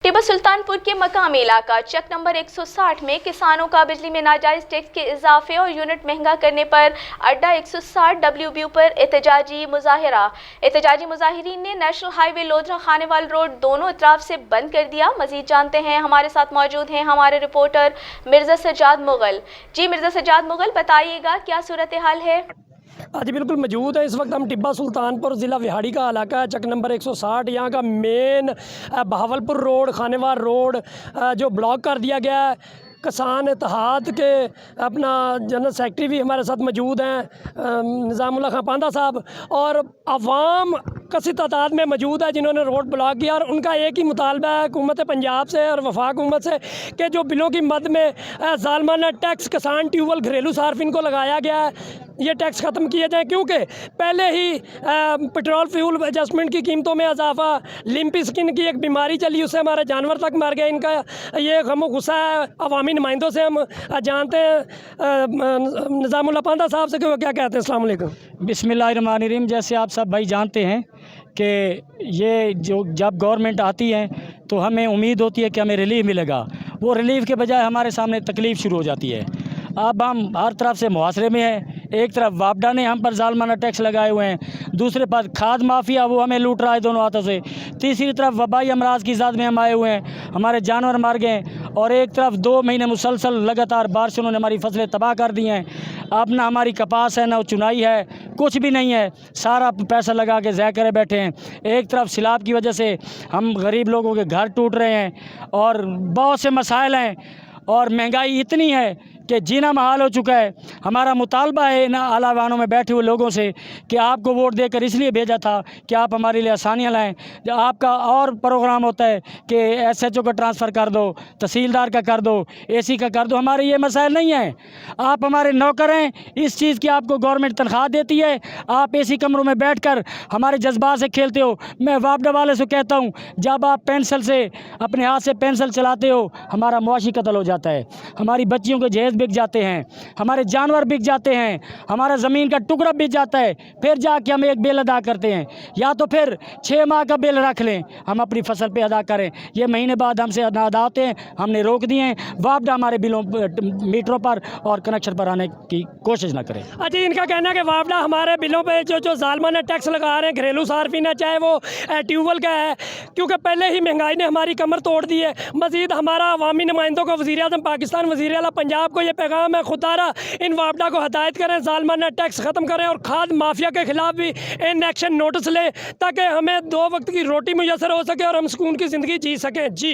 टिब्बा सुल्तानपुर के मकामी इलाका चक नंबर 160 में किसानों का बिजली में नाजायज टैक्स के इजाफे और यूनिट महंगा करने पर अड्डा 160 WBU पर एहतजाजी मुजाहिरीन ने national highway Lodhra Khanewal road दोनों तरफ से बंद कर दिया। मजीद जानते हैं, हमारे साथ मौजूद हैं हमारे रिपोर्टर मिर्जा सज्जाद मुगल। जी मिर्जा सज्जाद मुगल, बताइएगा क्या सूरत हाल है? जी बिल्कुल मौजूद है। इस वक्त हम टिब्बा सुल्तानपुर ज़िला विहाड़ी का इलाका है, चक नंबर 160। यहाँ का main Bahawalpur road, Khanewal road जो ब्लॉक कर दिया गया है। किसान इत्तेहाद के अपना जनरल सेक्रेटरी भी हमारे साथ मौजूद हैं, निज़ामुल्लाह खां पांदा साहब, और अवाम कसी तादाद में मौजूद है जिन्होंने रोड ब्लॉक किया। और उनका एक ही मुतालबा है हुकूमत पंजाब से और वफाक हुकूमत से कि जो बिलों की मद में ज़ालमाना टैक्स किसान ट्यूबवेल घरेलू सार्फिन को लगाया गया है, ये टैक्स ख़त्म किए जाए। क्योंकि पहले ही पेट्रोल फ्यूल एडजस्टमेंट की कीमतों में इजाफा, लिम्पी स्किन की एक बीमारी चली, उससे हमारे जानवर तक मर गए। इनका ये गम गुस्सा है अवामी नुमाइंदों से। हम जानते हैं निज़ामुल्लाह पांदा साहब से कि वो क्या कहते हैं। अस्सलाम वालेकुम। बिस्मिल्लाहिर्रहमानिर्रहीम। जैसे आप सब भाई जानते हैं कि ये जो जब गवर्नमेंट आती है तो हमें उम्मीद होती है कि हमें रिलीफ मिलेगा। वो रिलीफ के बजाय हमारे सामने तकलीफ़ शुरू हो जाती है। अब हम हर तरफ से मुहासरे में हैं। एक तरफ वापडा ने हम पर ज़ालमाना टैक्स लगाए हुए हैं, दूसरे पास खाद माफिया वो हमें लूट रहा है दोनों हाथों से, तीसरी तरफ वबाई अमराज की ज़द में हम आए हुए हैं, हमारे जानवर मर गए, और एक तरफ 2 महीने मुसलसल लगातार बारिश उन्होंने हमारी फसलें तबाह कर दी हैं। अब ना हमारी कपास है, ना चुनाई है, कुछ भी नहीं है, सारा पैसा लगा के ज़ाय करे बैठे हैं। एक तरफ सैलाब की वजह से हम गरीब लोगों के घर टूट रहे हैं और बहुत से मसाइल हैं, और महंगाई इतनी है कि जीना महाल हो चुका है। हमारा मुतालबा है इन आला वानों में बैठे हुए लोगों से कि आपको वोट देकर इसलिए भेजा था कि आप हमारे लिए आसानियाँ लाएँ। जो आपका और प्रोग्राम होता है कि SHO का ट्रांसफ़र कर दो, तहसीलदार का कर दो, AC का कर दो, हमारे ये मसाइल नहीं हैं। आप हमारे नौकर हैं, इस चीज़ की आपको गवर्नमेंट तनख्वाह देती है, आप AC कमरों में बैठ कर हमारे जज्बात से खेलते हो। मैं वापडा वाले से कहता हूँ, जब आप पेंसिल से अपने हाथ से पेंसिल चलाते हो, हमारा मुआशी कत्ल हो जाता है, हमारी बच्चियों के जहेज़ बिक जाते हैं, हमारे जानवर बिक जाते हैं, हमारा ज़मीन का टुकड़ा बिक जाता है, फिर जाके हम एक बिल अदा करते हैं। या तो फिर 6 माह का बिल रख लें, हम अपनी फसल पे अदा करें। ये महीने बाद हमसे अदा होते हैं, हमने रोक दिए हैं। वापडा हमारे बिलों मीटरों पर और कनेक्शन पर आने की कोशिश ना करें। अच्छा, इनका कहना है कि वापडा हमारे बिलों पे जो ज़ालमाना टैक्स लगा रहे हैं घरेलू सार्फिन है, चाहे वो ट्यूबवेल का है, क्योंकि पहले ही महंगाई ने हमारी कमर तोड़ दी है। मज़ीद हमारा अवामी नुमाइंदों को, वज़ीर आज़म पाकिस्तान, वज़ीर आला पंजाब को ये पैगाम है, खुदारा इन वापडा को हदायत करें, ज़ालमाना टैक्स ख़त्म करें और खाद माफिया के ख़िलाफ़ भी इन एक्शन नोटिस लें, ताकि हमें 2 वक्त की रोटी मुयसर हो सके और हम सुकून की ज़िंदगी जी सकें। जी।